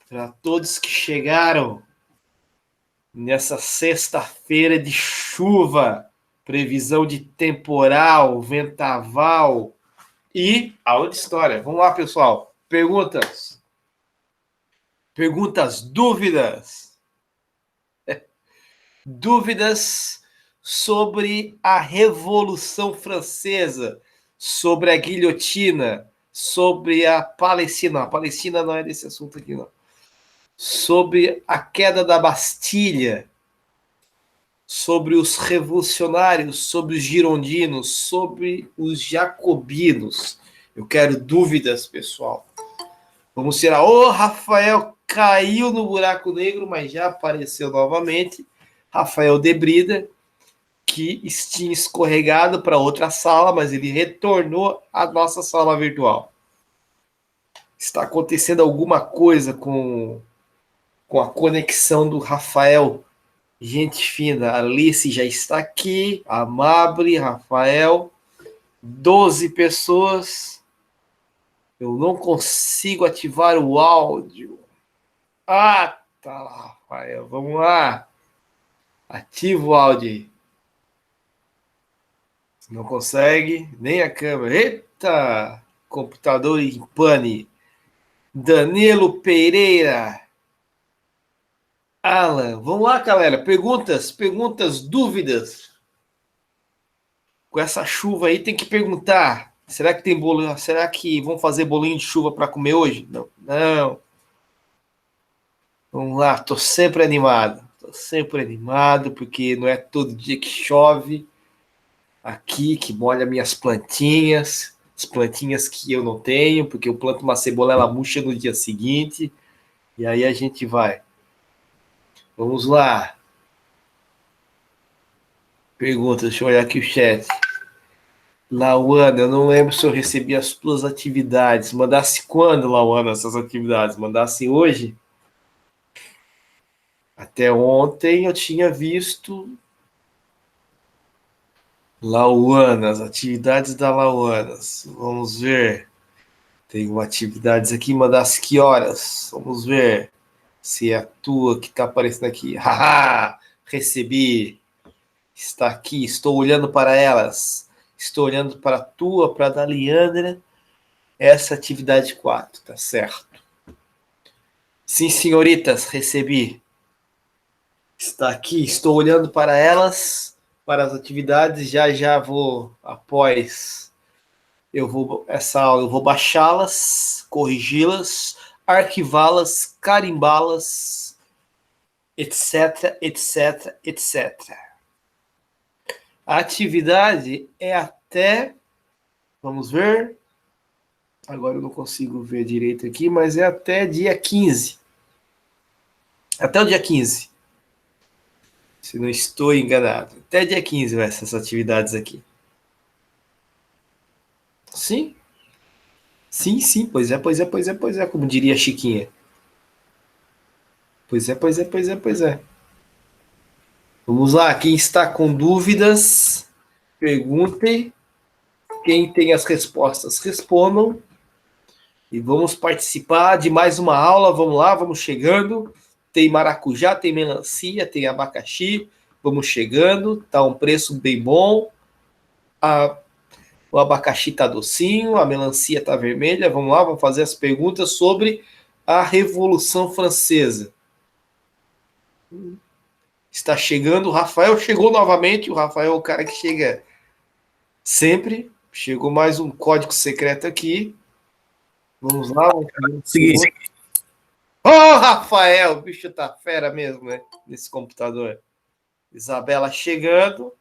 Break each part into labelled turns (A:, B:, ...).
A: Para todos que chegaram nessa sexta-feira de chuva, previsão de temporal, ventaval e aula de história. Vamos lá, pessoal. Perguntas? Perguntas, dúvidas? Dúvidas sobre a Revolução Francesa, sobre a guilhotina, sobre a Palestina. A Palestina não é desse assunto aqui, não. Sobre a queda da Bastilha, sobre os revolucionários, sobre os girondinos, sobre os jacobinos. Eu quero dúvidas, pessoal. Vamos tirar. Ô, Rafael caiu no buraco negro, mas já apareceu novamente. Rafael Debrida, que tinha escorregado para outra sala, mas ele retornou à nossa sala virtual. Está acontecendo alguma coisa com a conexão do Rafael. Gente fina, a Alice já está aqui, a Mabre, Rafael, 12 pessoas. Eu não consigo ativar o áudio. Ah, tá lá, Rafael, vamos lá. Ativa o áudio aí. Não consegue, nem a câmera. Eita, computador em pane. Danilo Pereira. Alan, vamos lá, galera. Perguntas, dúvidas. Com essa chuva aí tem que perguntar. Será que tem bolo? Será que vão fazer bolinho de chuva para comer hoje? Não, não. Vamos lá, tô sempre animado. Tô sempre animado porque não é todo dia que chove aqui, que molha minhas plantinhas, as plantinhas que eu não tenho, porque eu planto uma cebola, ela murcha no dia seguinte. E aí a gente vai. Vamos lá. Pergunta, deixa eu olhar aqui o chat. Lauana, eu não lembro se eu recebi as tuas atividades. Mandasse quando, Lauana, essas atividades? Mandasse hoje? Até ontem eu tinha visto Lauana, as atividades da Lauanas. Vamos ver. Tem uma atividades aqui, mandasse que horas? Vamos ver se é a tua que está aparecendo aqui. Haha! Recebi. Está aqui, estou olhando para elas. Estou olhando para a tua, para a da Leandra. Essa atividade 4, tá certo. Sim, senhoritas, recebi. Está aqui, estou olhando para elas, para as atividades. Já vou, após essa aula, eu vou baixá-las, corrigi-las, arquivá-las, carimbá-las, etc, etc, etc. A atividade é até, vamos ver, agora eu não consigo ver direito aqui, mas é até dia 15. Até o dia 15. Se não estou enganado. Até dia 15 vai essas atividades aqui. Sim? Sim, pois é, como diria a Chiquinha. Pois é. Vamos lá, quem está com dúvidas, perguntem. Quem tem as respostas, respondam. E vamos participar de mais uma aula. Vamos lá, vamos chegando. Tem maracujá, tem melancia, tem abacaxi. Vamos chegando. Tá um preço bem bom. O abacaxi tá docinho, a melancia tá vermelha. Vamos lá, vamos fazer as perguntas sobre a Revolução Francesa. Está chegando, o Rafael chegou novamente. O Rafael é o cara que chega sempre. Chegou mais um código secreto aqui. Vamos lá, vamos seguir. Ô, Rafael, o bicho tá fera mesmo, né? Nesse computador. Isabela chegando.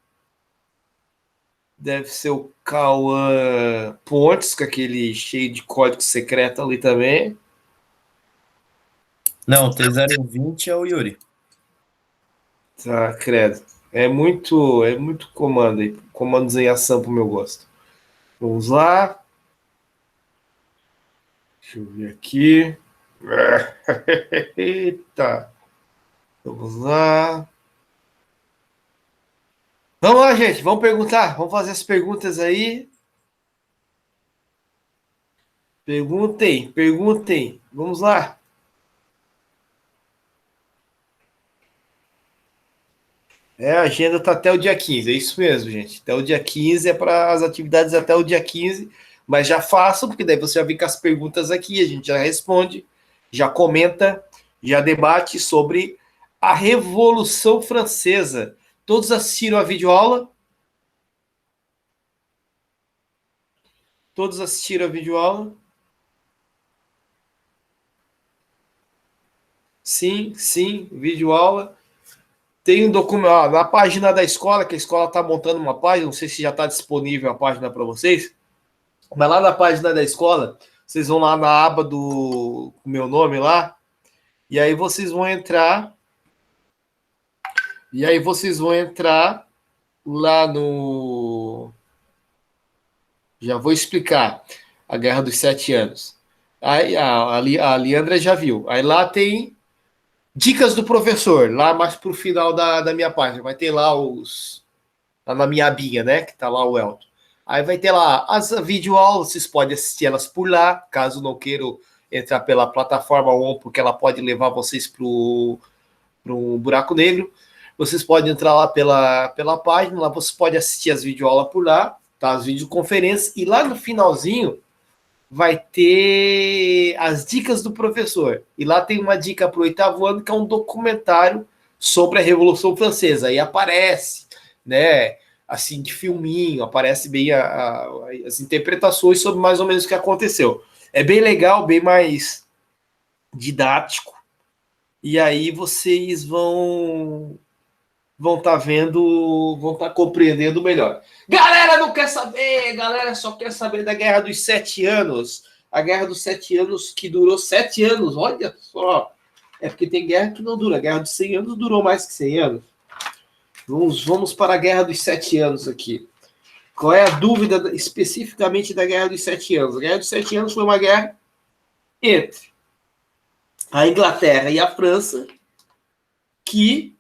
A: Deve ser o Cauã Pontes, com aquele cheio de código secreto ali também.
B: Não, o T020 é o Yuri.
A: Tá, credo. É muito comando aí. Comandos em ação pro meu gosto. Vamos lá. Deixa eu ver aqui. Eita. Vamos lá. Vamos lá, gente. Vamos perguntar. Vamos fazer as perguntas aí. Perguntem. Vamos lá. A agenda está até o dia 15, é isso mesmo, gente. Até o dia 15 é para as atividades até o dia 15, mas já façam, porque daí você já vem com as perguntas aqui, a gente já responde, já comenta, já debate sobre a Revolução Francesa. Todos assistiram a videoaula? Todos assistiram a videoaula? Sim, sim, videoaula. Tem um documento na página da escola, que a escola está montando uma página, não sei se já está disponível a página para vocês, mas lá na página da escola, vocês vão lá na aba do meu nome lá, e aí vocês vão entrar, lá no. Já vou explicar a Guerra dos Sete Anos. Aí a Leandra já viu. Aí lá tem dicas do professor, lá mais pro final da minha página. Vai ter lá os. Lá na minha abinha, né? Que tá lá o Elton. Aí vai ter lá as videoaulas, vocês podem assistir elas por lá, caso não queiram entrar pela plataforma ON, porque ela pode levar vocês para um buraco negro. Vocês podem entrar lá pela página, lá você pode assistir as videoaulas por lá, tá? As videoconferências, e lá no finalzinho vai ter as dicas do professor. E lá tem uma dica para o oitavo ano, que é um documentário sobre a Revolução Francesa. Aí aparece, né? Assim, de filminho, aparece bem as interpretações sobre mais ou menos o que aconteceu. É bem legal, bem mais didático. E aí vocês vão estar vendo, vão estar compreendendo melhor. Galera não quer saber, galera só quer saber da Guerra dos Sete Anos. A Guerra dos Sete Anos que durou 7 anos, olha só. É porque tem guerra que não dura. A Guerra dos 100 anos durou mais que 100 anos. Vamos para a Guerra dos 7 anos aqui. Qual é a dúvida especificamente da Guerra dos 7 anos? A Guerra dos 7 anos foi uma guerra entre a Inglaterra e a França, que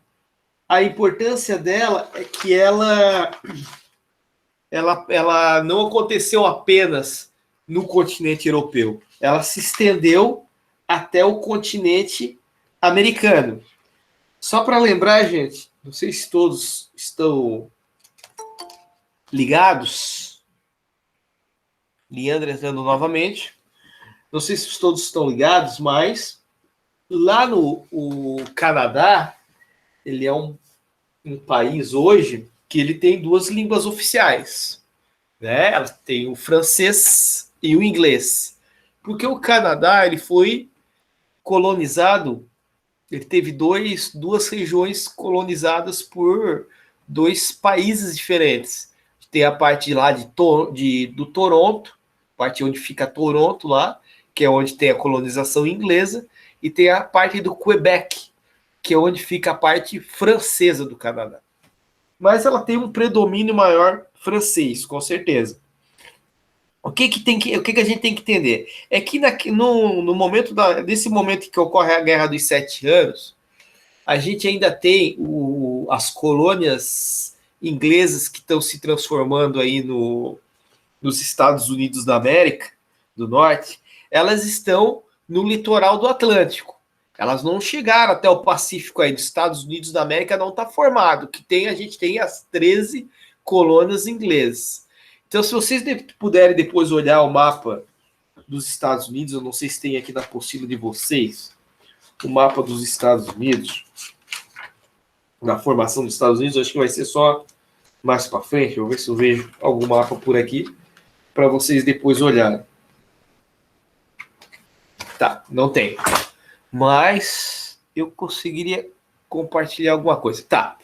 A: a importância dela é que ela não aconteceu apenas no continente europeu, ela se estendeu até o continente americano. Só para lembrar, gente, não sei se todos estão ligados. Leandro entrando novamente. Não sei se todos estão ligados, mas lá no Canadá, ele é um país hoje que ele tem duas línguas oficiais, né? Ela tem o francês e o inglês, porque o Canadá ele foi colonizado, ele teve duas regiões colonizadas por dois países diferentes. Tem a parte de lá do Toronto, parte onde fica Toronto lá, que é onde tem a colonização inglesa, e tem a parte do Quebec, que é onde fica a parte francesa do Canadá. Mas ela tem um predomínio maior francês, com certeza. O que a gente tem que entender? É que no momento desse momento que ocorre a Guerra dos Sete Anos, a gente ainda tem as colônias inglesas que estão se transformando aí nos Estados Unidos da América do Norte, elas estão no litoral do Atlântico. Elas não chegaram até o Pacífico aí, dos Estados Unidos da América não está formado. A gente tem as 13 colônias inglesas. Então, se vocês puderem depois olhar o mapa dos Estados Unidos, eu não sei se tem aqui na apostila de vocês, o mapa dos Estados Unidos, na formação dos Estados Unidos, acho que vai ser só mais para frente. Eu vou ver se eu vejo algum mapa por aqui para vocês depois olharem. Tá, não tem. Mas eu conseguiria compartilhar alguma coisa. Tá.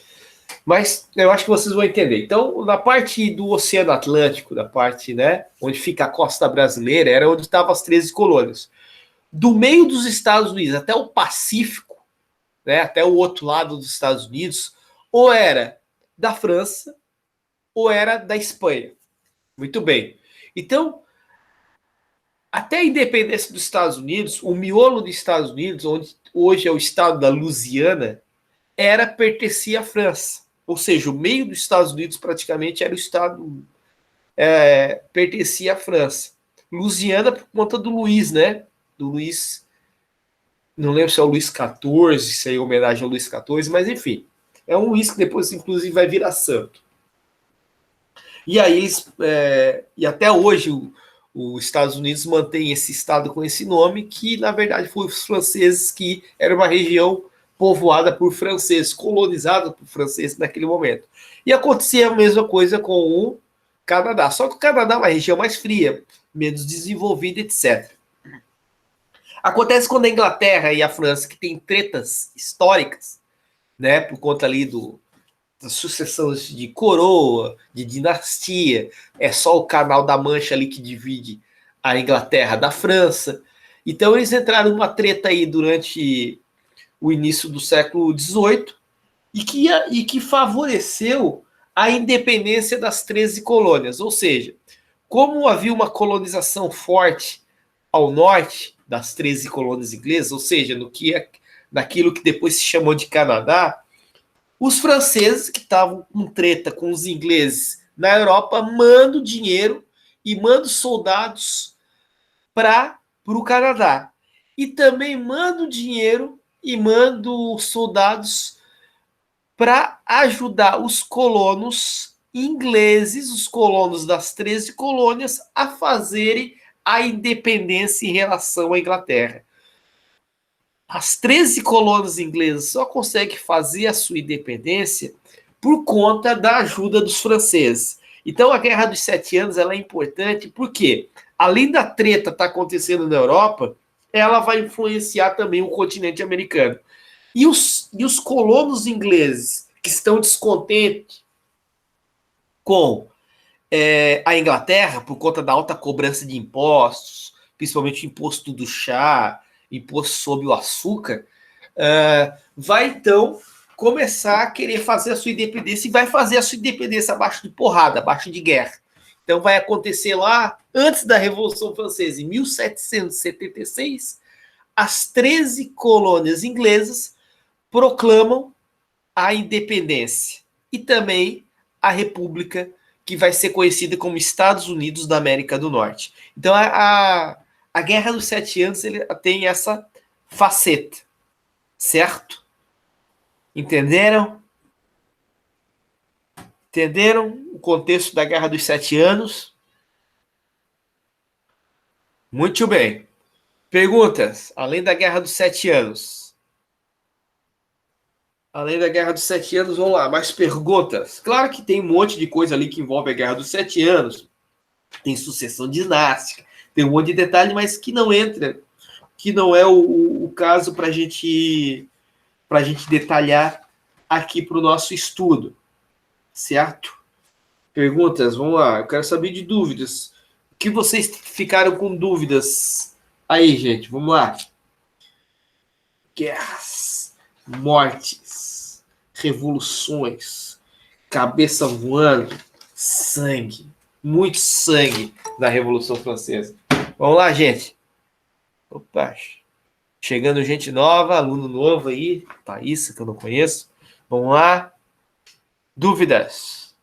A: Mas eu acho que vocês vão entender. Então, na parte do Oceano Atlântico, da parte, né, onde fica a costa brasileira, era onde estavam as 13 colônias. Do meio dos Estados Unidos até o Pacífico, né, até o outro lado dos Estados Unidos, ou era da França, ou era da Espanha. Muito bem. Então, até a independência dos Estados Unidos, o miolo dos Estados Unidos, onde hoje é o estado da Louisiana, pertencia à França. Ou seja, o meio dos Estados Unidos praticamente era o estado, pertencia à França. Louisiana por conta do Luís, né? Do Luís, não lembro se é o Luís XIV, se é em homenagem ao Luís XIV, mas enfim, É um uísque que depois, inclusive, vai virar santo. E aí, e até hoje, os Estados Unidos mantém esse estado com esse nome, que na verdade foi os franceses, que era uma região povoada por franceses, colonizada por franceses naquele momento. E acontecia a mesma coisa com o Canadá, só que o Canadá é uma região mais fria, menos desenvolvida, etc. Acontece quando a Inglaterra e a França, que tem tretas históricas, né, por conta ali das sucessões de coroa, de dinastia, é só o Canal da Mancha ali que divide a Inglaterra da França. Então eles entraram numa treta aí durante o início do século XVIII e que favoreceu a independência das 13 colônias. Ou seja, como havia uma colonização forte ao norte das 13 colônias inglesas, ou seja, naquilo que depois se chamou de Canadá, os franceses que estavam com treta com os ingleses na Europa mandam dinheiro e mandam soldados para o Canadá. E também mandam dinheiro e mandam soldados para ajudar os colonos ingleses, os colonos das 13 colônias, a fazerem a independência em relação à Inglaterra. As 13 colônias inglesas só conseguem fazer a sua independência por conta da ajuda dos franceses. Então a Guerra dos 7 Anos ela é importante porque, além da treta estar acontecendo na Europa, ela vai influenciar também o continente americano. E os colonos ingleses que estão descontentes com a Inglaterra por conta da alta cobrança de impostos, principalmente o imposto do chá, imposto sobre o açúcar, vai então começar a querer fazer a sua independência e vai fazer a sua independência abaixo de porrada, abaixo de guerra. Então vai acontecer lá, antes da Revolução Francesa, em 1776, as 13 colônias inglesas proclamam a independência e também a República, que vai ser conhecida como Estados Unidos da América do Norte. Então a Guerra dos 7 Anos ele tem essa faceta, certo? Entenderam? Entenderam o contexto da Guerra dos 7 Anos? Muito bem. Perguntas, além da Guerra dos 7 Anos. Além da Guerra dos 7 Anos, vamos lá, mais perguntas. Claro que tem um monte de coisa ali que envolve a Guerra dos 7 Anos. Tem sucessão dinástica, tem um monte de detalhe, mas que não entra, que não é o caso para a gente detalhar aqui para o nosso estudo, certo? Perguntas, vamos lá, eu quero saber de dúvidas. O que vocês ficaram com dúvidas aí, gente? Vamos lá. Guerras, mortes, revoluções, cabeça voando, sangue, muito sangue na Revolução Francesa. Vamos lá, gente. Opa, chegando gente nova, aluno novo aí, Thaís, que eu não conheço. Vamos lá. Dúvidas?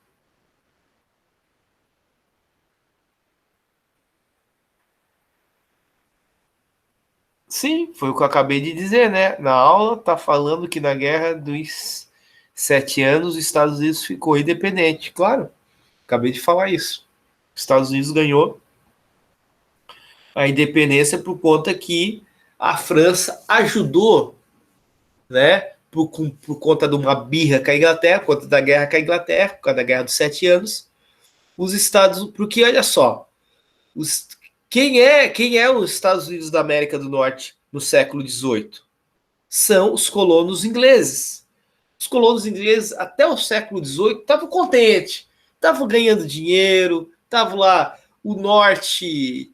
A: Sim, foi o que eu acabei de dizer, né? Na aula tá falando que na Guerra dos 7 Anos os Estados Unidos ficou independente. Claro, acabei de falar isso. Os Estados Unidos ganhou a independência por conta que a França ajudou, né? Por conta de uma birra com a Inglaterra, por conta da guerra com a Inglaterra, por causa da Guerra dos 7 Anos, os Estados... Porque, olha só, quem é os Estados Unidos da América do Norte no século XVIII? São os colonos ingleses. Os colonos ingleses, até o século XVIII, estavam contentes, estavam ganhando dinheiro, estavam lá, o norte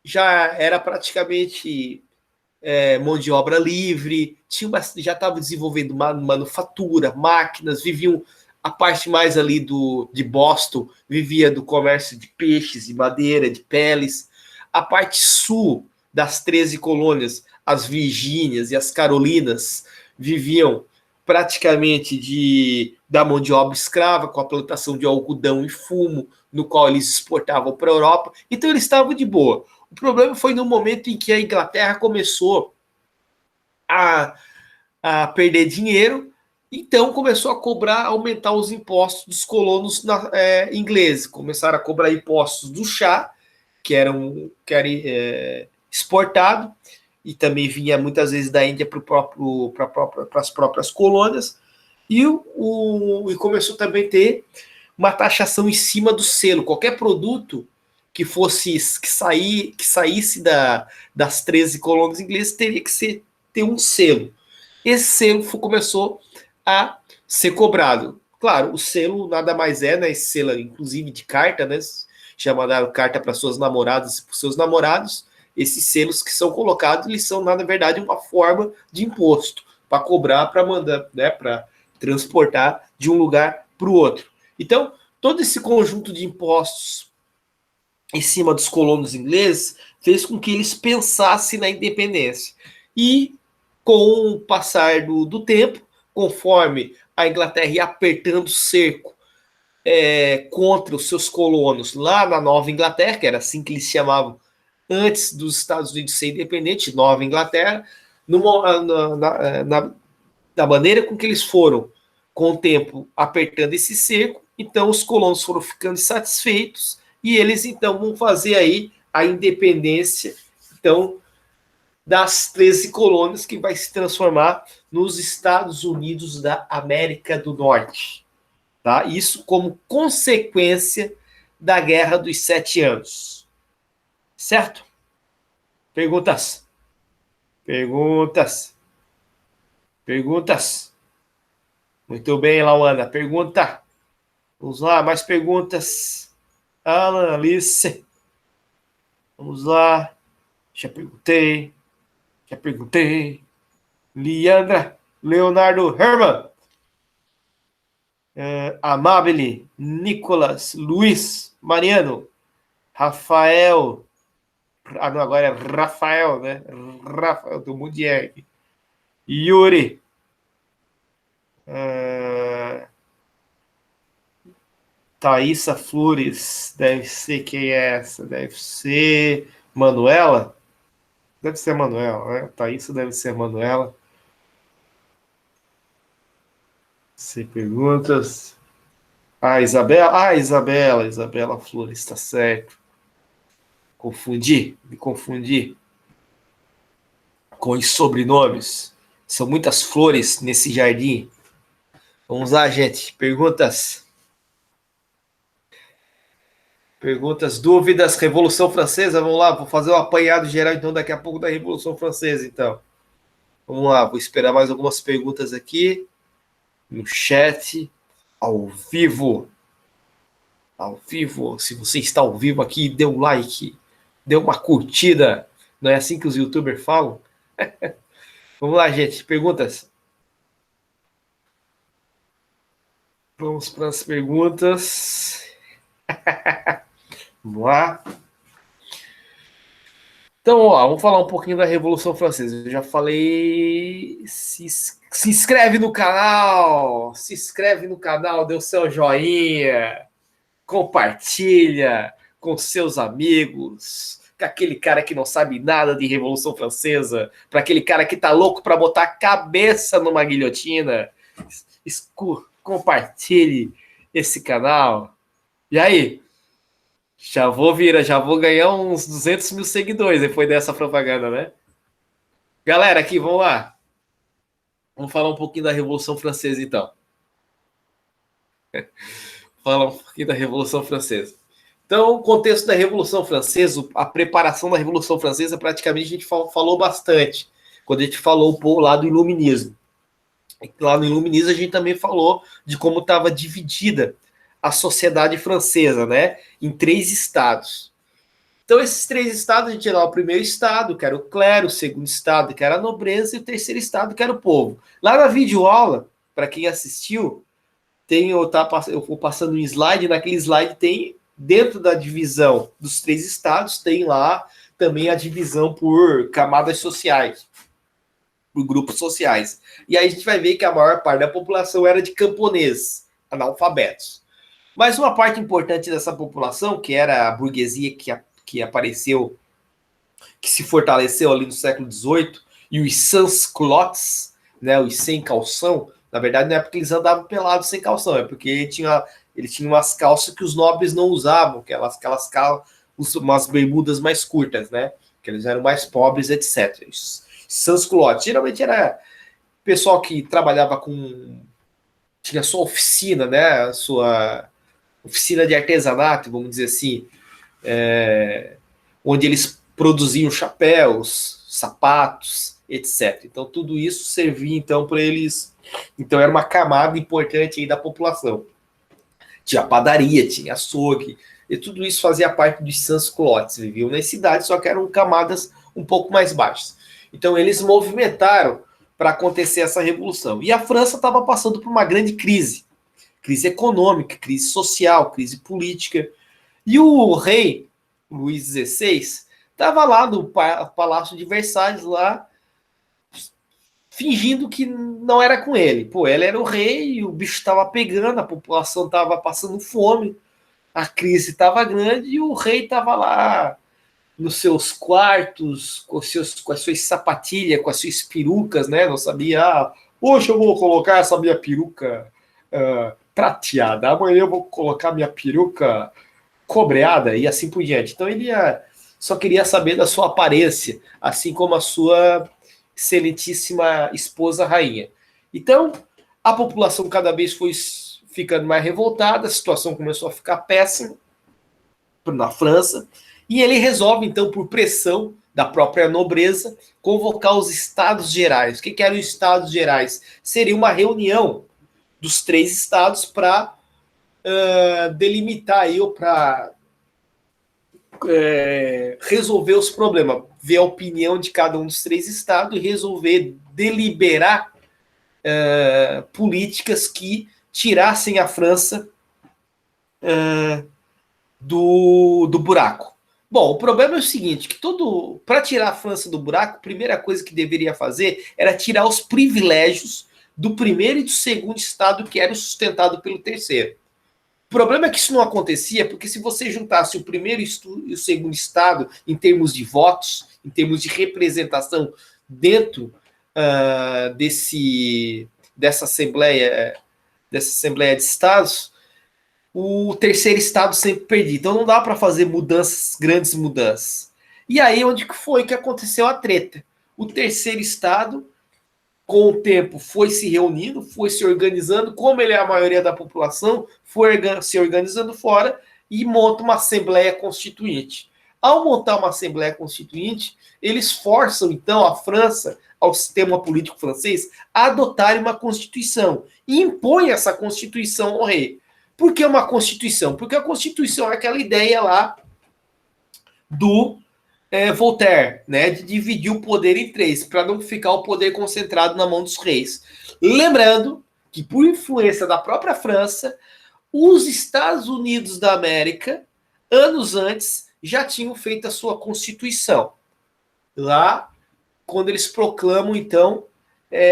A: já era praticamente mão de obra livre, já estava desenvolvendo manufatura, máquinas, viviam a parte mais ali de Boston, vivia do comércio de peixes, de madeira, de peles. A parte sul das 13 colônias, as Virgínias e as Carolinas, viviam praticamente da mão de obra escrava, com a plantação de algodão e fumo, no qual eles exportavam para a Europa. Então eles estavam de boa. O problema foi no momento em que a Inglaterra começou a perder dinheiro Então começou a cobrar, aumentar os impostos dos colonos ingleses. Começaram a cobrar impostos do chá, que era exportado, e também vinha muitas vezes da Índia para as próprias colônias. E começou também a ter uma taxação em cima do selo. Qualquer produto que saísse das 13 colônias inglesas teria que ter um selo. Esse selo começou a ser cobrado. Claro, o selo nada mais é, né? Esse selo, inclusive de carta, né? Já mandaram carta para suas namoradas e para seus namorados. Esses selos que são colocados, eles são, na verdade, uma forma de imposto para cobrar, para mandar, né? Para transportar de um lugar para o outro. Então, todo esse conjunto de impostos em cima dos colonos ingleses fez com que eles pensassem na independência. E, com o passar do tempo, conforme a Inglaterra ia apertando o cerco contra os seus colonos lá na Nova Inglaterra, que era assim que eles chamavam antes dos Estados Unidos ser independente, Nova Inglaterra, da maneira com que eles foram, com o tempo, apertando esse cerco, então os colonos foram ficando insatisfeitos e eles então vão fazer aí a independência, então, das 13 colônias que vai se transformar nos Estados Unidos da América do Norte. Tá? Isso como consequência da Guerra dos 7 Anos. Certo? Perguntas? Perguntas? Perguntas? Muito bem, Lauana. Pergunta. Vamos lá, mais perguntas. Alan, Alice. Vamos lá. Já perguntei. Leandra, Leonardo, Herman. Amabile, Nicolas, Luiz, Mariano, Rafael. Não, agora é Rafael, né? Rafael do Mundieg. Yuri. Thaísa Flores. Deve ser quem é essa? Deve ser Manuela? Deve ser Manuela, né? Thaísa deve ser Manuela. Sem perguntas. Isabela Flores, está certo. Me confundi com os sobrenomes. São muitas flores nesse jardim. Vamos lá, gente. Perguntas. Perguntas, dúvidas, Revolução Francesa. Vamos lá, vou fazer um apanhado geral então daqui a pouco da Revolução Francesa, então. Vamos lá, vou esperar mais algumas perguntas aqui no chat, ao vivo. Ao vivo, se você está ao vivo aqui, dê um like, dê uma curtida. Não é assim que os youtubers falam? Vamos lá, gente. Perguntas? Vamos para as perguntas. Vamos lá. Então, ó, vamos falar um pouquinho da Revolução Francesa. Eu já falei. Se inscreve no canal. Se inscreve no canal, dê o seu joinha. Compartilha com seus amigos. Com aquele cara que não sabe nada de Revolução Francesa. Para aquele cara que tá louco para botar a cabeça numa guilhotina. Compartilhe esse canal. E aí? Já vou ganhar uns 200 mil seguidores depois dessa propaganda, né? Galera, aqui, vamos lá. Vamos falar um pouquinho da Revolução Francesa, então. Falar um pouquinho da Revolução Francesa. Então, o contexto da Revolução Francesa, a preparação da Revolução Francesa, praticamente a gente falou bastante. Quando a gente falou lá do Iluminismo. Lá no Iluminismo a gente também falou de como estava dividida a sociedade francesa, né? Em 3 estados. Então, esses 3 estados, a gente tinha lá o primeiro estado, que era o clero, o segundo estado, que era a nobreza, e o terceiro estado, que era o povo. Lá na videoaula, para quem assistiu, eu vou passando um slide, naquele slide tem, dentro da divisão dos 3 estados, tem lá também a divisão por camadas sociais, por grupos sociais. E aí a gente vai ver que a maior parte da população era de camponeses, analfabetos. Mas uma parte importante dessa população, que era a burguesia que apareceu, que se fortaleceu ali no século XVIII, e os sans-culottes, né, os sem calção, Na verdade, não é porque eles andavam pelados sem calção, é porque ele tinha umas calças que os nobres não usavam, aquelas calças, umas bermudas mais curtas, né? Que eles eram mais pobres, etc. Sans-culottes. Geralmente era pessoal que trabalhava com... Tinha sua oficina, né? Sua oficina de artesanato, vamos dizer assim, onde eles produziam chapéus, sapatos, etc. Então, tudo isso servia, então, para eles... Então, era uma camada importante aí da população. Tinha padaria, tinha açougue, e tudo isso fazia parte dos sans-culottes. Viviam nas cidades, só que eram camadas um pouco mais baixas. Então, eles movimentaram para acontecer essa revolução. E a França estava passando por uma grande crise. Crise econômica, crise social, crise política. E o rei, Luís XVI, estava lá no Palácio de Versalhes, lá, fingindo que não era com ele. Pô, ele era o rei e o bicho estava pegando, a população estava passando fome, a crise estava grande e o rei estava lá nos seus quartos, com as suas sapatilhas, com as suas perucas, né? Não sabia, hoje eu vou colocar essa minha peruca prateada, amanhã eu vou colocar minha peruca cobreada e assim por diante. Então ele só queria saber da sua aparência, assim como a sua excelentíssima esposa rainha. Então, a população cada vez foi ficando mais revoltada, a situação começou a ficar péssima na França, e ele resolve, então, por pressão da própria nobreza, convocar os Estados Gerais. O que eram os Estados Gerais? Seria uma reunião dos 3 estados para delimitar aí, ou para resolver os problemas, ver a opinião de cada um dos 3 estados e resolver deliberar políticas que tirassem a França do buraco. Bom, o problema é o seguinte, que para tirar a França do buraco, a primeira coisa que deveria fazer era tirar os privilégios do primeiro e do segundo estado, que era sustentado pelo terceiro. O problema é que isso não acontecia, porque se você juntasse o primeiro e o segundo estado em termos de votos, em termos de representação dentro dessa Assembleia de Estados, o terceiro estado sempre perdia. Então não dá para fazer grandes mudanças. E aí onde foi que aconteceu a treta? O terceiro estado, com o tempo, foi se reunindo, foi se organizando, como ele é a maioria da população, foi se organizando fora e monta uma Assembleia Constituinte. Ao montar uma Assembleia Constituinte, eles forçam, então, a França, ao sistema político francês, a adotarem uma Constituição. E impõe essa Constituição ao rei. Por que uma Constituição? Porque a Constituição é aquela ideia lá do Voltaire, né, de dividir o poder em 3, para não ficar o poder concentrado na mão dos reis. Lembrando que, por influência da própria França, os Estados Unidos da América, anos antes, já tinham feito a sua Constituição. Lá, quando eles proclamam, então,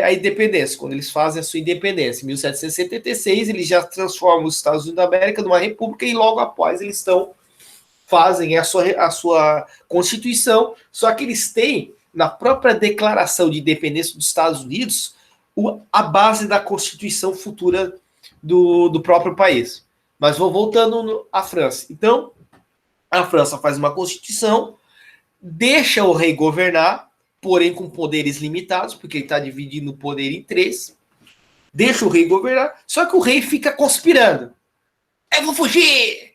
A: a independência, quando eles fazem a sua independência. Em 1776, eles já transformam os Estados Unidos da América numa república e logo após eles fazem a sua Constituição, só que eles têm, na própria Declaração de Independência dos Estados Unidos, a base da Constituição futura do próprio país. Mas vou voltando à França. Então, a França faz uma Constituição, deixa o rei governar, porém com poderes limitados, porque ele está dividindo o poder em 3, deixa o rei governar, só que o rei fica conspirando. Eu vou fugir!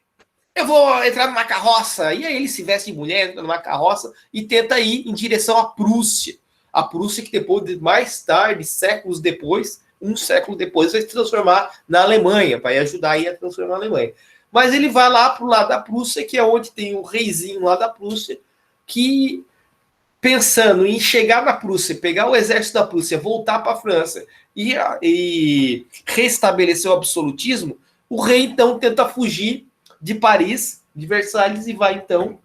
A: Eu vou entrar numa carroça. E aí ele se veste de mulher, entra numa carroça e tenta ir em direção à Prússia. A Prússia que depois, mais tarde, séculos depois, um século depois, vai se transformar na Alemanha, vai ajudar aí a transformar a Alemanha. Mas ele vai lá para o lado da Prússia, que é onde tem o reizinho lá da Prússia, que, pensando em chegar na Prússia, pegar o exército da Prússia, voltar para a França e restabelecer o absolutismo, o rei então tenta fugir de Paris, de Versalhes, e vai então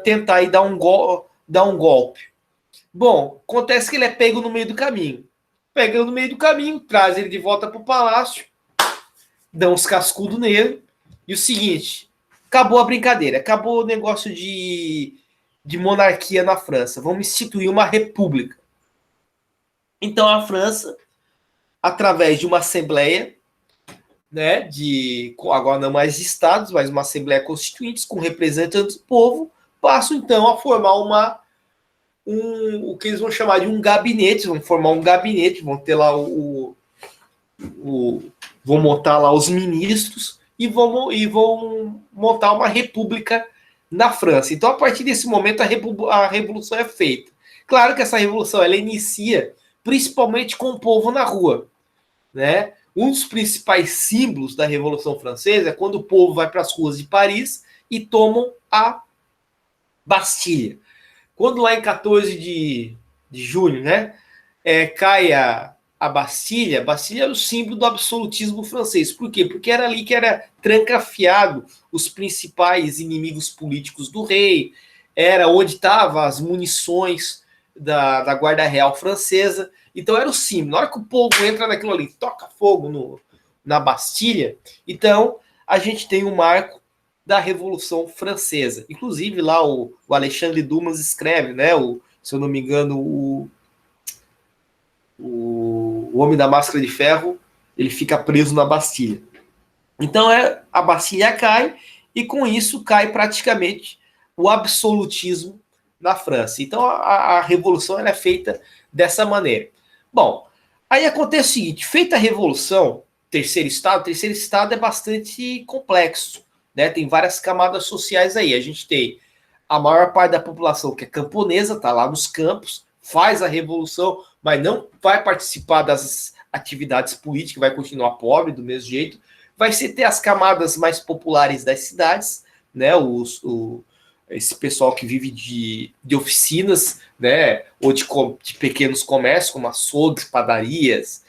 A: tentar aí dar um golpe. Bom, acontece que ele é pego no meio do caminho. Pegando no meio do caminho, traz ele de volta para o palácio, dá uns cascudos nele, e o seguinte, acabou a brincadeira, acabou o negócio de monarquia na França, vamos instituir uma república. Então a França através de uma assembleia, né, agora não mais de estados, mas uma assembleia constituinte com representantes do povo, passam então a formar o que eles vão chamar de um gabinete, vão formar um gabinete, vão ter lá vão montar lá os ministros e vão montar uma república na França. Então, a partir desse momento, a revolução é feita. Claro que essa revolução ela inicia principalmente com o povo na rua, né? Um dos principais símbolos da Revolução Francesa é quando o povo vai para as ruas de Paris e tomam a Bastilha. Quando lá em 14 de junho, né, cai a Bastilha era o símbolo do absolutismo francês. Por quê? Porque era ali que era trancafiado os principais inimigos políticos do rei, era onde estavam as munições da Guarda Real Francesa. Então era o símbolo. Na hora que o povo entra naquilo ali, toca fogo na Bastilha, então a gente tem o marco da Revolução Francesa. Inclusive lá o Alexandre Dumas escreve, né? Se eu não me engano, o Homem da Máscara de Ferro, ele fica preso na Bastilha. Então a Bastilha cai e com isso cai praticamente o absolutismo na França. Então a revolução ela é feita dessa maneira. Bom, aí acontece o seguinte, feita a revolução, terceiro estado é bastante complexo, né? Tem várias camadas sociais aí. A gente tem a maior parte da população que é camponesa, está lá nos campos, faz a revolução, mas não vai participar das atividades políticas, vai continuar pobre do mesmo jeito. Vai ser ter as camadas mais populares das cidades, né? Esse pessoal que vive de oficinas, né? Ou de pequenos comércios, como açougues, padarias,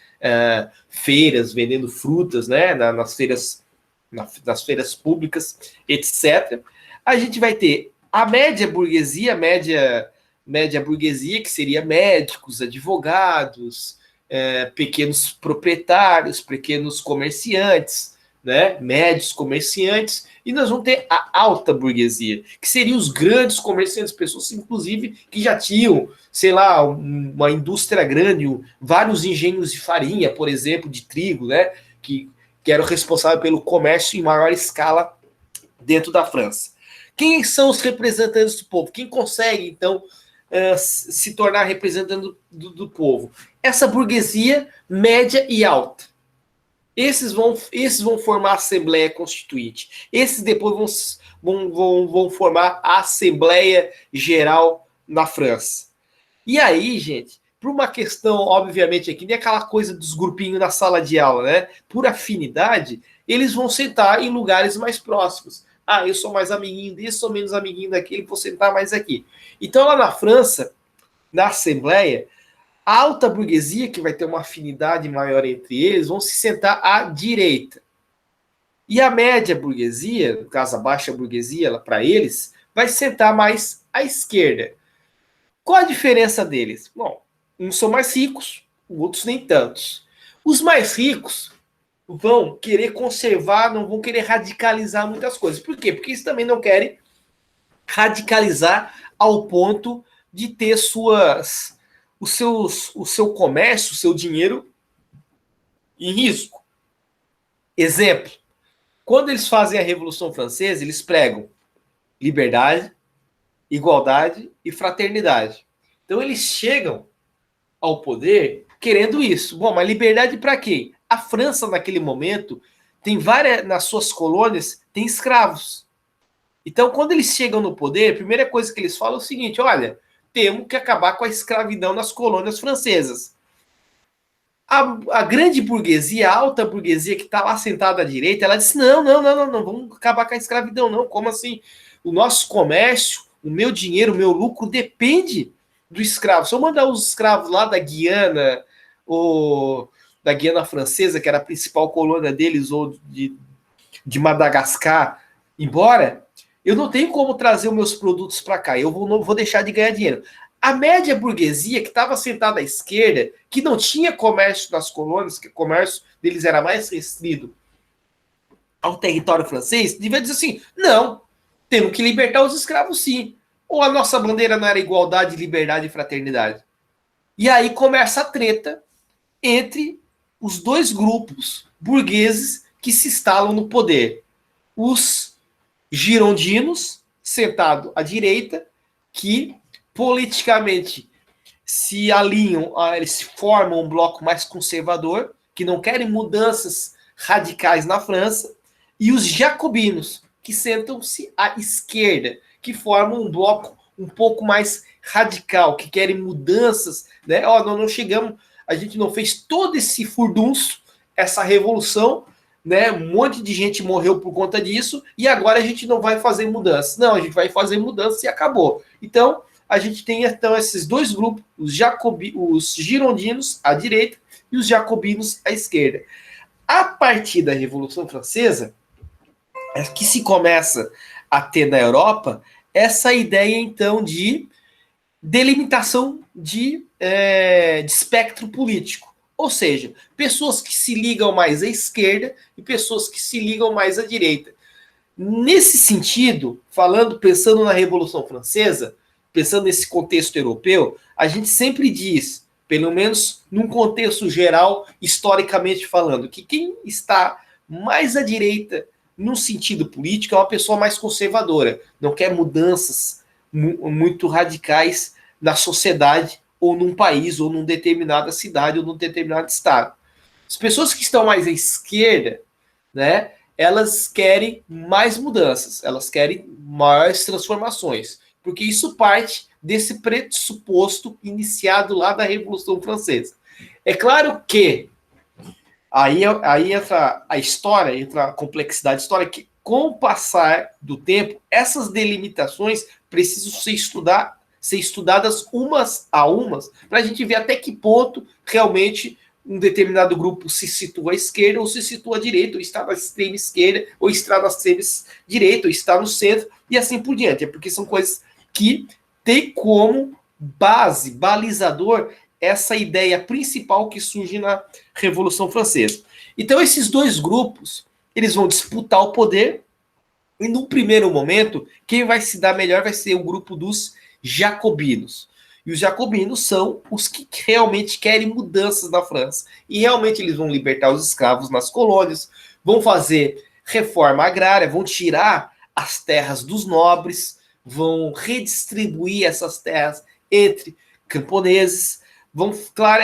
A: feiras vendendo frutas, né? Nas feiras públicas, etc. A gente vai ter a média burguesia, média burguesia, que seria médicos, advogados, pequenos proprietários, pequenos comerciantes, né? Médios comerciantes, e nós vamos ter a alta burguesia, que seriam os grandes comerciantes, pessoas, inclusive, que já tinham, sei lá, uma indústria grande, vários engenhos de farinha, por exemplo, de trigo, né? Que eram responsáveis pelo comércio em maior escala dentro da França. Quem são os representantes do povo? Quem consegue, então, se tornar representante do povo? Essa burguesia média e alta. Esses vão formar a Assembleia Constituinte. Esses depois vão formar a Assembleia Geral na França. E aí, gente, por uma questão, obviamente, aqui, nem aquela coisa dos grupinhos na sala de aula, né? Por afinidade, eles vão sentar em lugares mais próximos. Ah, eu sou mais amiguinho desse, sou menos amiguinho daquele, vou sentar mais aqui. Então, lá na França, na Assembleia, a alta burguesia, que vai ter uma afinidade maior entre eles, vão se sentar à direita. E a média burguesia, no caso a baixa burguesia, para eles, vai sentar mais à esquerda. Qual a diferença deles? Bom, uns são mais ricos, outros nem tantos. Os mais ricos vão querer conservar, não vão querer radicalizar muitas coisas. Por quê? Porque eles também não querem radicalizar ao ponto de ter o seu comércio, o seu dinheiro em risco. Exemplo, quando eles fazem a Revolução Francesa, eles pregam liberdade, igualdade e fraternidade. Então eles chegam ao poder querendo isso. Bom, mas liberdade para quê? A França, naquele momento, tem nas suas colônias, tem escravos. Então, quando eles chegam no poder, a primeira coisa que eles falam é o seguinte, olha, temos que acabar com a escravidão nas colônias francesas. A grande burguesia, a alta burguesia que está lá sentada à direita, ela disse, não, vamos acabar com a escravidão, não. Como assim? O nosso comércio, o meu dinheiro, o meu lucro depende do escravo. Se eu mandar os escravos lá da Guiana, ou da Guiana Francesa, que era a principal colônia deles, ou de Madagascar, embora, eu não tenho como trazer os meus produtos para cá, eu não vou deixar de ganhar dinheiro. A média burguesia, que estava sentada à esquerda, que não tinha comércio nas colônias, que o comércio deles era mais restrito ao território francês, devia dizer assim, não, temos que libertar os escravos sim. Ou a nossa bandeira não era igualdade, liberdade e fraternidade? E aí começa a treta entre os dois grupos burgueses que se instalam no poder. Os girondinos, sentado à direita, que politicamente se alinham, eles formam um bloco mais conservador, que não querem mudanças radicais na França, e os jacobinos, que sentam-se à esquerda, que formam um bloco um pouco mais radical, que querem mudanças, né? Ó, nós não chegamos, a gente não fez todo esse furdunço, essa revolução, né? Um monte de gente morreu por conta disso, e agora a gente não vai fazer mudança. Não, a gente vai fazer mudança e acabou. Então, a gente tem então esses dois grupos, os girondinos à direita e os jacobinos à esquerda. A partir da Revolução Francesa, é que se começa a ter na Europa essa ideia então de delimitação de espectro político. Ou seja, pessoas que se ligam mais à esquerda e pessoas que se ligam mais à direita. Nesse sentido, pensando na Revolução Francesa, pensando nesse contexto europeu, a gente sempre diz, pelo menos num contexto geral, historicamente falando, que quem está mais à direita no sentido político é uma pessoa mais conservadora, não quer mudanças muito radicais na sociedade ou num país ou numa determinada cidade ou num determinado estado. As pessoas que estão mais à esquerda, né, elas querem mais mudanças, elas querem maiores transformações, porque isso parte desse pressuposto iniciado lá da Revolução Francesa. É claro que aí entra a história, entra a complexidade histórica, que com o passar do tempo, essas delimitações precisam ser estudadas umas a umas, para a gente ver até que ponto realmente um determinado grupo se situa à esquerda ou se situa à direita, ou está na extrema esquerda, ou está na extrema direita, ou está no centro, e assim por diante. É porque são coisas que têm como base, balizador, essa ideia principal que surge na Revolução Francesa. Então, esses dois grupos, eles vão disputar o poder, e no primeiro momento, quem vai se dar melhor vai ser o grupo dos jacobinos. E os jacobinos são os que realmente querem mudanças na França. E realmente eles vão libertar os escravos nas colônias, vão fazer reforma agrária, vão tirar as terras dos nobres, vão redistribuir essas terras entre camponeses, vão, claro,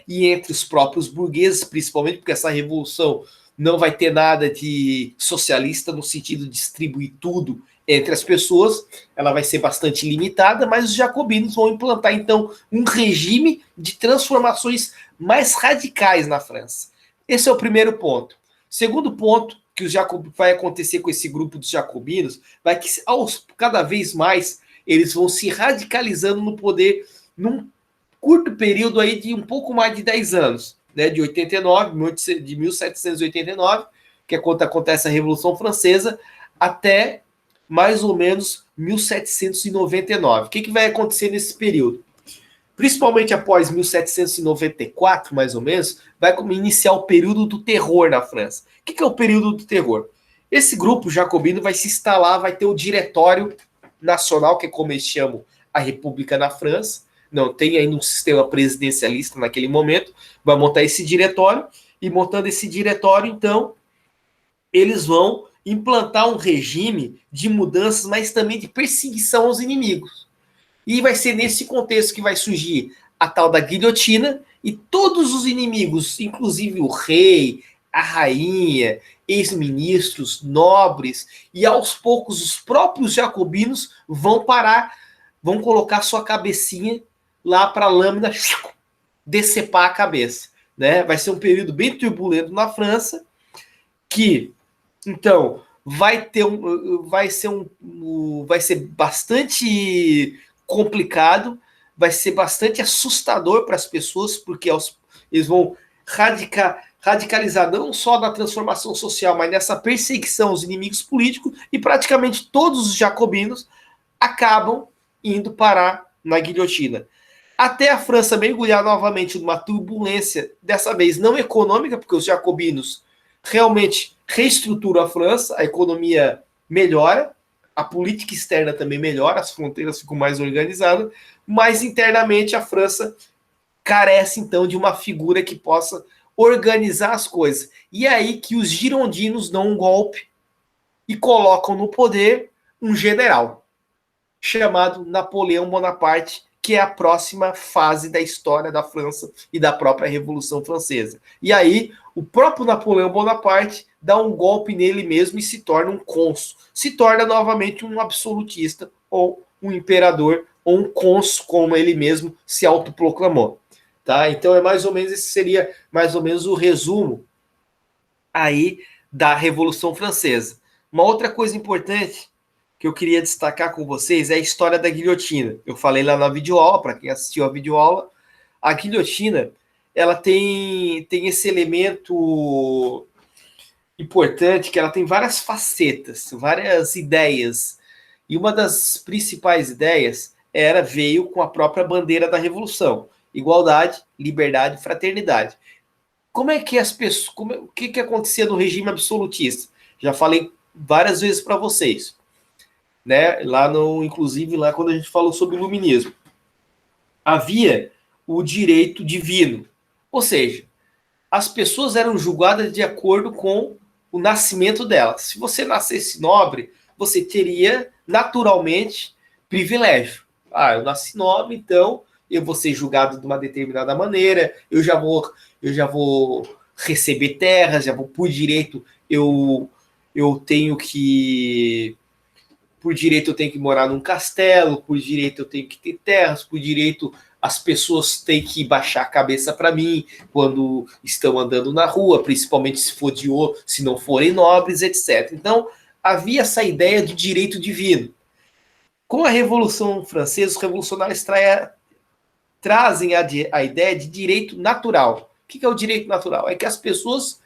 A: e entre os próprios burgueses, principalmente, porque essa revolução não vai ter nada de socialista no sentido de distribuir tudo entre as pessoas, ela vai ser bastante limitada, mas os jacobinos vão implantar, então, um regime de transformações mais radicais na França. Esse é o primeiro ponto. Segundo ponto que vai acontecer com esse grupo dos jacobinos, vai que cada vez mais eles vão se radicalizando no poder num curto período aí de um pouco mais de 10 anos, né, de 1789, que é quando acontece a Revolução Francesa, até mais ou menos 1799. O que vai acontecer nesse período? Principalmente após 1794, mais ou menos, vai iniciar o período do terror na França. O que é o período do terror? Esse grupo jacobino vai se instalar, vai ter o Diretório Nacional, que é como eles chamam a República na França. Não tem ainda um sistema presidencialista naquele momento. Vai montar esse diretório, e montando esse diretório, então, eles vão implantar um regime de mudanças, mas também de perseguição aos inimigos. E vai ser nesse contexto que vai surgir a tal da guilhotina, e todos os inimigos, inclusive o rei, a rainha, ex-ministros, nobres, e aos poucos os próprios jacobinos vão colocar sua cabecinha lá para a lâmina decepar a cabeça. Né? Vai ser um período bem turbulento na França, que então vai ser bastante complicado, vai ser bastante assustador para as pessoas, porque eles vão radicalizar não só na transformação social, mas nessa perseguição aos inimigos políticos, e praticamente todos os jacobinos acabam indo parar na guilhotina. Até a França mergulhar novamente numa turbulência, dessa vez não econômica, porque os jacobinos realmente reestruturam a França, a economia melhora, a política externa também melhora, as fronteiras ficam mais organizadas, mas internamente a França carece então de uma figura que possa organizar as coisas. E é aí que os girondinos dão um golpe e colocam no poder um general chamado Napoleão Bonaparte, que é a próxima fase da história da França e da própria Revolução Francesa. E aí, o próprio Napoleão Bonaparte dá um golpe nele mesmo e se torna um cônsul. Se torna novamente um absolutista, ou um imperador, ou um cônsul, como ele mesmo se autoproclamou. Tá? Então, esse seria mais ou menos o resumo aí da Revolução Francesa. Uma outra coisa importante que eu queria destacar com vocês é a história da guilhotina. Eu falei lá na videoaula, para quem assistiu a videoaula, a guilhotina, ela tem esse elemento importante, que ela tem várias facetas, várias ideias. E uma das principais ideias veio com a própria bandeira da Revolução: igualdade, liberdade e fraternidade. Como é que as pessoas, o que acontecia no regime absolutista? Já falei várias vezes para vocês, né? Inclusive lá quando a gente falou sobre o iluminismo, havia o direito divino, ou seja, as pessoas eram julgadas de acordo com o nascimento delas. Se você nascesse nobre, você teria naturalmente privilégio. Eu nasci nobre, então eu vou ser julgado de uma determinada maneira, eu já vou receber terras, já vou por direito, por direito eu tenho que morar num castelo, por direito eu tenho que ter terras, por direito as pessoas têm que baixar a cabeça para mim quando estão andando na rua, principalmente se não forem nobres, etc. Então, havia essa ideia de direito divino. Com a Revolução Francesa, os revolucionários trazem a ideia de direito natural. O que é o direito natural? É que as pessoas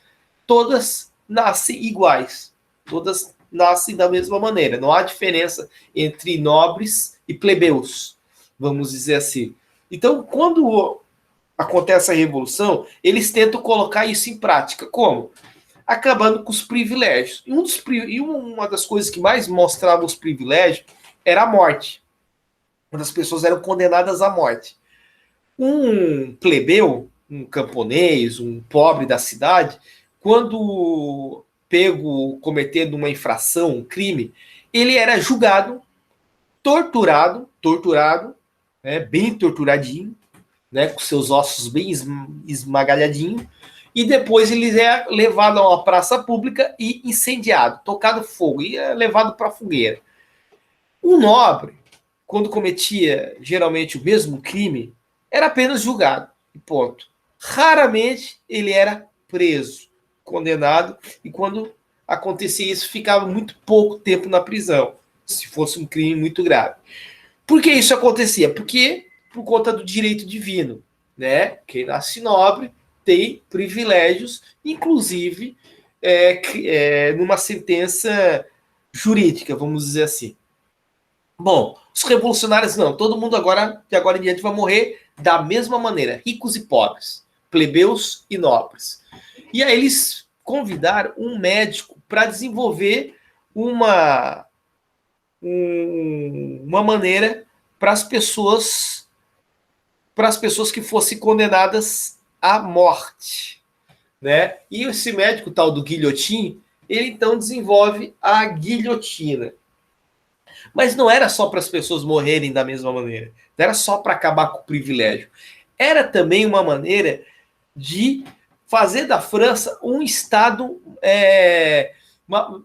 A: todas nascem iguais, todas nascem da mesma maneira. Não há diferença entre nobres e plebeus, vamos dizer assim. Então, quando acontece a Revolução, eles tentam colocar isso em prática. Como? Acabando com os privilégios. E uma das coisas que mais mostrava os privilégios era a morte. Quando as pessoas eram condenadas à morte. Um plebeu, um camponês, um pobre da cidade, quando pego cometendo uma infração, um crime, ele era julgado, torturado, bem torturadinho, né, com seus ossos bem esmagalhadinhos, e depois ele é levado a uma praça pública e incendiado, tocado fogo, e é levado para a fogueira. Um nobre, quando cometia geralmente o mesmo crime, era apenas julgado, e ponto. Raramente ele era preso, condenado, e quando acontecia isso, ficava muito pouco tempo na prisão, se fosse um crime muito grave. Por que isso acontecia? Porque por conta do direito divino, né? Quem nasce nobre tem privilégios, inclusive numa sentença jurídica, vamos dizer assim. Bom, os revolucionários não, todo mundo de agora em diante vai morrer da mesma maneira, ricos e pobres, plebeus e nobres. E aí eles convidaram um médico para desenvolver uma maneira para as pessoas que fossem condenadas à morte, né? E esse médico tal do Guilhotin, ele então desenvolve a guilhotina. Mas não era só para as pessoas morrerem da mesma maneira, não era só para acabar com o privilégio. Era também uma maneira de fazer da França um Estado,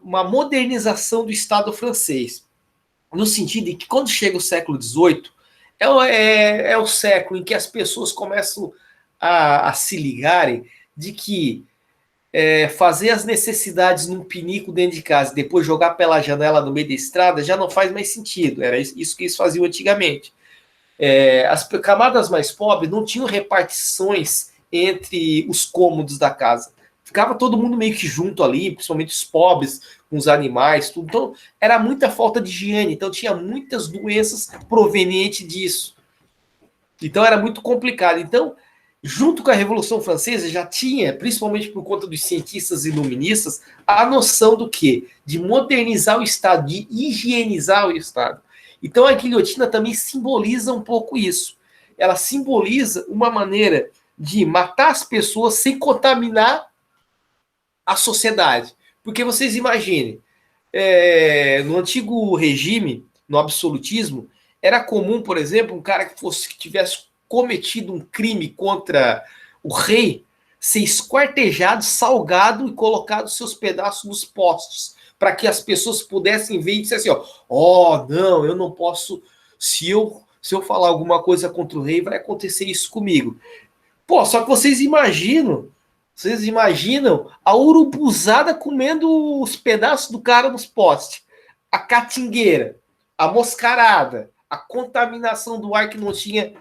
A: uma modernização do Estado francês. No sentido de que quando chega o século XVIII, é o século em que as pessoas começam a se ligarem de que fazer as necessidades num pinico dentro de casa e depois jogar pela janela no meio da estrada já não faz mais sentido. Era isso que eles faziam antigamente. As camadas mais pobres não tinham repartições entre os cômodos da casa. Ficava todo mundo meio que junto ali, principalmente os pobres, com os animais, tudo. Então, era muita falta de higiene. Então, tinha muitas doenças provenientes disso. Então, era muito complicado. Então, junto com a Revolução Francesa, já tinha, principalmente por conta dos cientistas iluministas, a noção do quê? De modernizar o Estado, de higienizar o Estado. Então, a guilhotina também simboliza um pouco isso. Ela simboliza uma maneira de matar as pessoas sem contaminar a sociedade. Porque vocês imaginem, no antigo regime, no absolutismo, era comum, por exemplo, um cara que tivesse cometido um crime contra o rei ser esquartejado, salgado e colocado seus pedaços nos postos, para que as pessoas pudessem ver e dizer assim, não, eu não posso, se eu falar alguma coisa contra o rei, vai acontecer isso comigo. Pô, só que vocês imaginam a urubuzada comendo os pedaços do cara nos postes, a catingueira, a moscarada, a contaminação do ar que não tinha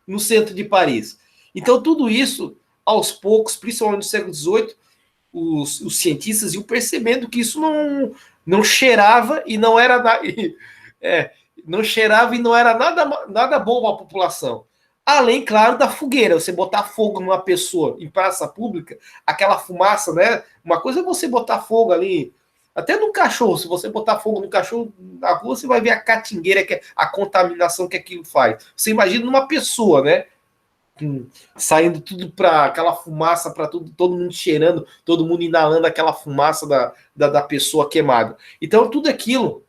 A: no centro de Paris. Então, tudo isso, aos poucos, principalmente no século XVIII, os cientistas iam percebendo que isso não cheirava e não era não cheirava e não era nada bom para a população. Além, claro, da fogueira. Você botar fogo numa pessoa em praça pública, aquela fumaça, né? Uma coisa é você botar fogo ali, até no cachorro. Se você botar fogo no cachorro na rua, você vai ver a catingueira, que é a contaminação que aquilo faz. Você imagina numa pessoa, né? Saindo tudo para aquela fumaça, para todo mundo cheirando, todo mundo inalando aquela fumaça da pessoa queimada. Então, tudo aquilo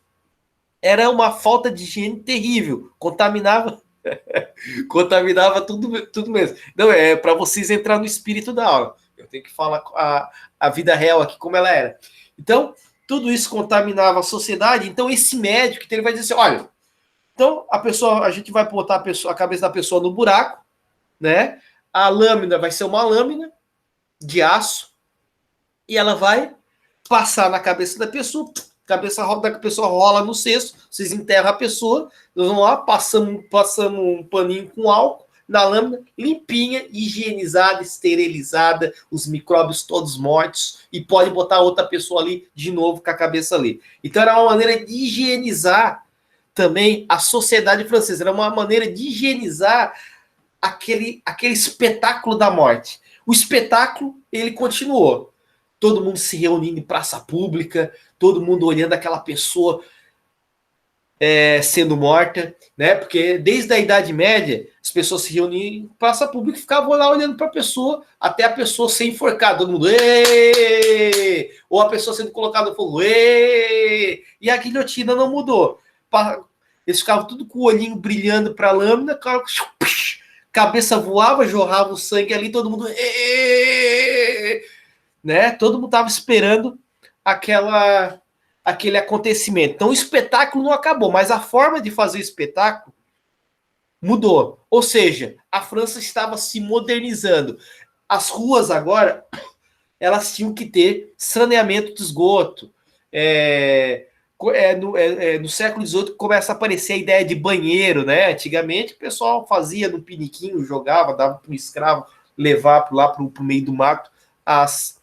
A: era uma falta de higiene terrível, contaminava tudo mesmo. Não, é para vocês entrar no espírito da aula. Eu tenho que falar a vida real aqui como ela era. Então, tudo isso contaminava a sociedade. Então, esse médico, ele vai dizer assim, olha, então a gente vai botar a cabeça da pessoa no buraco, né? A lâmina vai ser uma lâmina de aço e ela vai passar na cabeça da pessoa, a cabeça da pessoa rola no cesto, vocês enterram a pessoa, nós vamos lá, passamos um paninho com álcool na lâmina, limpinha, higienizada, esterilizada, os micróbios todos mortos, e pode botar outra pessoa ali de novo com a cabeça ali. Então era uma maneira de higienizar também a sociedade francesa, era uma maneira de higienizar aquele espetáculo da morte. O espetáculo, ele continuou. Todo mundo se reunindo em praça pública, todo mundo olhando aquela pessoa sendo morta, né? Porque desde a Idade Média, as pessoas se reuniam em praça pública e ficavam lá olhando para a pessoa, até a pessoa ser enforcada. Todo mundo, êêê! Ou a pessoa sendo colocada no fogo, êêê! E a guilhotina não mudou. Eles ficavam tudo com o olhinho brilhando para a lâmina, cabeça voava, jorrava o sangue ali, todo mundo, né? Todo mundo estava esperando aquele acontecimento. Então o espetáculo não acabou, mas a forma de fazer o espetáculo mudou. Ou seja, a França estava se modernizando. As ruas agora, elas tinham que ter saneamento de esgoto. No século XVIII começa a aparecer a ideia de banheiro, né? Antigamente o pessoal fazia no piniquinho, jogava, dava para o escravo levar lá para o meio do mato as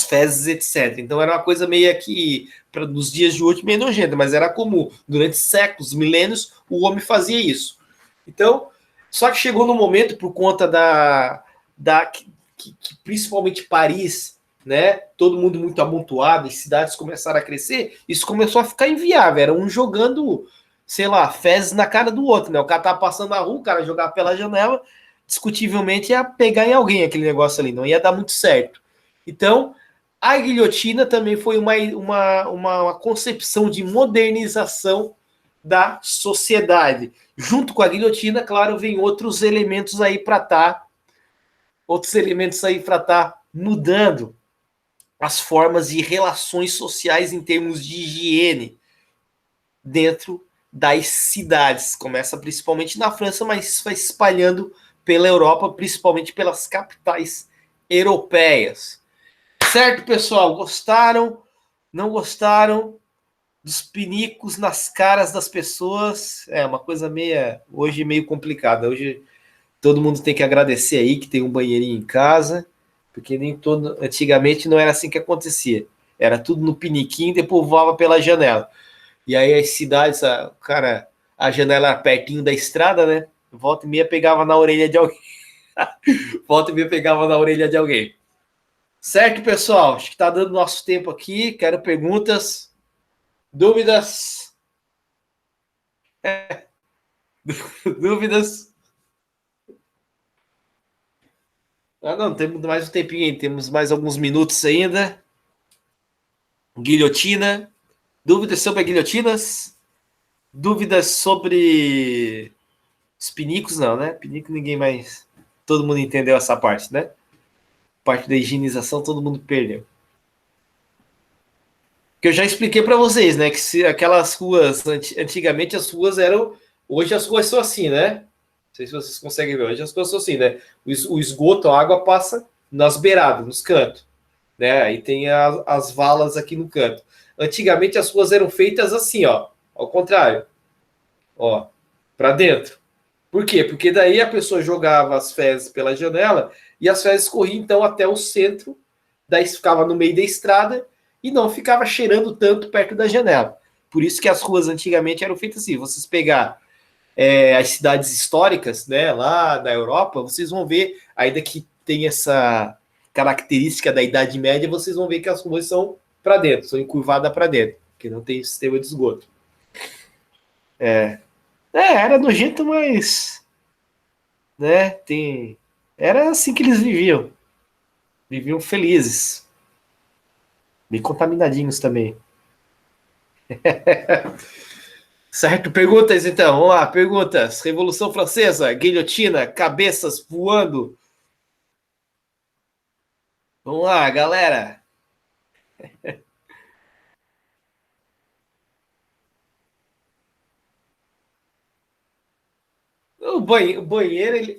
A: fezes, etc. Então era uma coisa meio que, nos dias de hoje, meio nojenta, mas era comum. Durante séculos, milênios, o homem fazia isso. Então, só que chegou no momento, por conta que principalmente Paris, né, todo mundo muito amontoado, as cidades começaram a crescer, isso começou a ficar inviável. Era um jogando, sei lá, fezes na cara do outro, né? O cara tava passando na rua, o cara jogava pela janela, discutivelmente ia pegar em alguém aquele negócio ali, não ia dar muito certo. Então, a guilhotina também foi uma concepção de modernização da sociedade. Junto com a guilhotina, claro, vem outros elementos aí para estar mudando as formas de relações sociais em termos de higiene dentro das cidades. Começa principalmente na França, mas vai se espalhando pela Europa, principalmente pelas capitais europeias. Certo, pessoal? Gostaram? Não gostaram? Dos pinicos nas caras das pessoas? É uma coisa hoje meio complicada. Hoje todo mundo tem que agradecer aí que tem um banheirinho em casa, porque antigamente não era assim que acontecia. Era tudo no piniquinho e depois voava pela janela. E aí as cidades, a janela era pertinho da estrada, né? Volta e meia pegava na orelha de alguém. Volta e meia pegava na orelha de alguém. Certo, pessoal? Acho que está dando nosso tempo aqui. Quero perguntas, dúvidas. Dúvidas? Ah, não, temos mais um tempinho aí, temos mais alguns minutos ainda. Guilhotina. Dúvidas sobre guilhotinas? Dúvidas sobre os pinicos, não, né? Pinico ninguém mais. Todo mundo entendeu essa parte, né? Parte da higienização, todo mundo perdeu. Que eu já expliquei para vocês, né? Que se aquelas ruas, antigamente as ruas eram. Hoje as ruas são assim, né? Não sei se vocês conseguem ver. Hoje as ruas são assim, né? O esgoto, a água passa nas beiradas, nos cantos, né? Aí tem as valas aqui no canto. Antigamente as ruas eram feitas assim, ó. Ao contrário, ó, para dentro. Por quê? Porque daí a pessoa jogava as fezes pela janela e as fezes corriam então até o centro, daí ficava no meio da estrada e não ficava cheirando tanto perto da janela. Por isso que as ruas antigamente eram feitas assim. Vocês pegar as cidades históricas, né, lá da Europa, vocês vão ver, ainda que tem essa característica da Idade Média, vocês vão ver que as ruas são para dentro, são encurvadas para dentro, porque não tem sistema de esgoto. Era nojento, mas né? Era assim que eles viviam. Viviam felizes. Bem contaminadinhos também. Certo? Perguntas, então. Vamos lá, perguntas. Revolução Francesa, guilhotina, cabeças voando. Vamos lá, galera. O banheiro,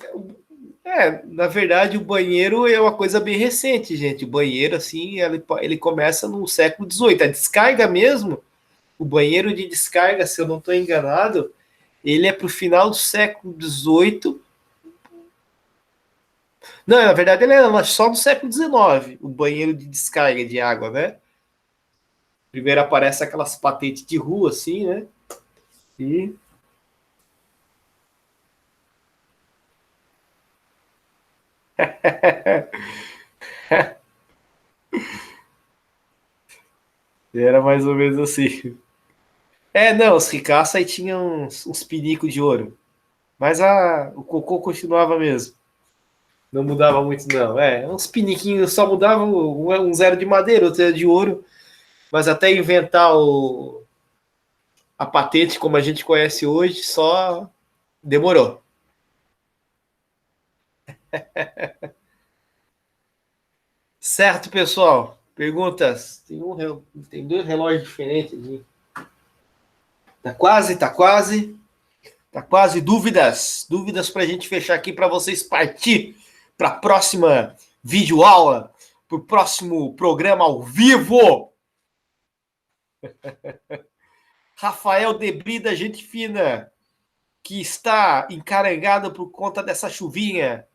A: na verdade, o banheiro é uma coisa bem recente, gente. O banheiro, assim, ele começa no século XVIII. A descarga mesmo, o banheiro de descarga, se eu não estou enganado, ele é para o final do século XVIII. Não, na verdade, ele é só no século XIX, o banheiro de descarga de água, né? Primeiro aparece aquelas patentes de rua, assim, né? E. Era mais ou menos assim. Não, os ricaços aí tinham uns pinicos de ouro. Mas o cocô continuava mesmo. Não mudava muito, não. Uns piniquinhos só mudavam um zero de madeira, outro era de ouro. Mas até inventar a patente como a gente conhece hoje, só demorou. Certo, pessoal? Perguntas? Tem dois relógios diferentes aqui. Tá quase, tá quase. Tá quase. Dúvidas? Dúvidas para a gente fechar aqui para vocês partir para a próxima videoaula, para o próximo programa ao vivo. Rafael Debrida, gente fina, que está encarregado por conta dessa chuvinha.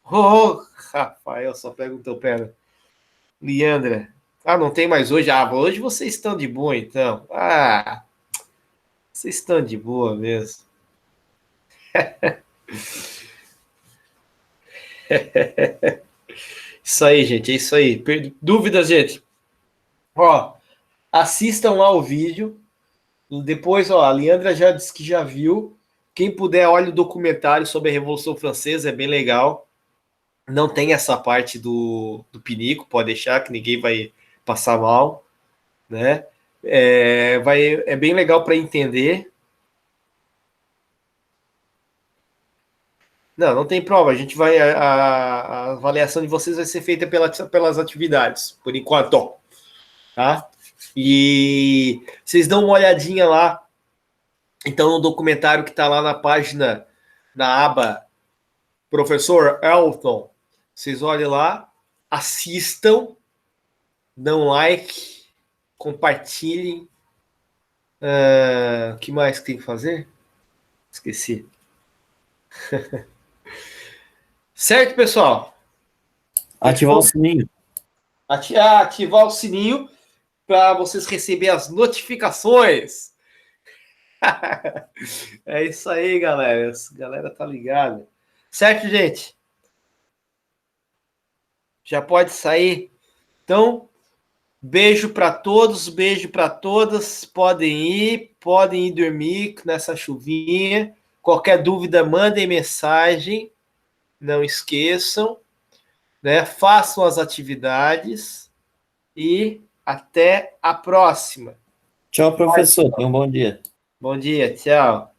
A: Rafael, só perguntou, pera. Leandra. Ah, não tem mais hoje. Ah, hoje vocês estão de boa, então. Ah, vocês estão de boa mesmo. Isso aí, gente. É isso aí. Dúvidas, gente? Ó, assistam lá o vídeo. Depois, ó, a Leandra já disse que já viu. Quem puder, olhe o documentário sobre a Revolução Francesa, é bem legal. Não tem essa parte do pinico, pode deixar que ninguém vai passar mal, né? É bem legal para entender. Não, não tem prova. A gente vai. A avaliação de vocês vai ser feita pelas atividades, por enquanto. Tá? E vocês dão uma olhadinha lá, então, no documentário que está lá na página, na aba Professor Elton. Vocês olhem lá, assistam, dão like, compartilhem. O que mais que tem que fazer? Esqueci. Certo, pessoal?
B: Ativar o sininho.
A: Ativar o sininho para vocês receberem as notificações. É isso aí, galera. A galera tá ligada. Certo, gente? Já pode sair. Então, beijo para todos, beijo para todas. Podem ir dormir nessa chuvinha. Qualquer dúvida, mandem mensagem. Não esqueçam. né? Façam as atividades e até a próxima.
B: Tchau, professor. Tenha um bom dia.
A: Bom dia, tchau.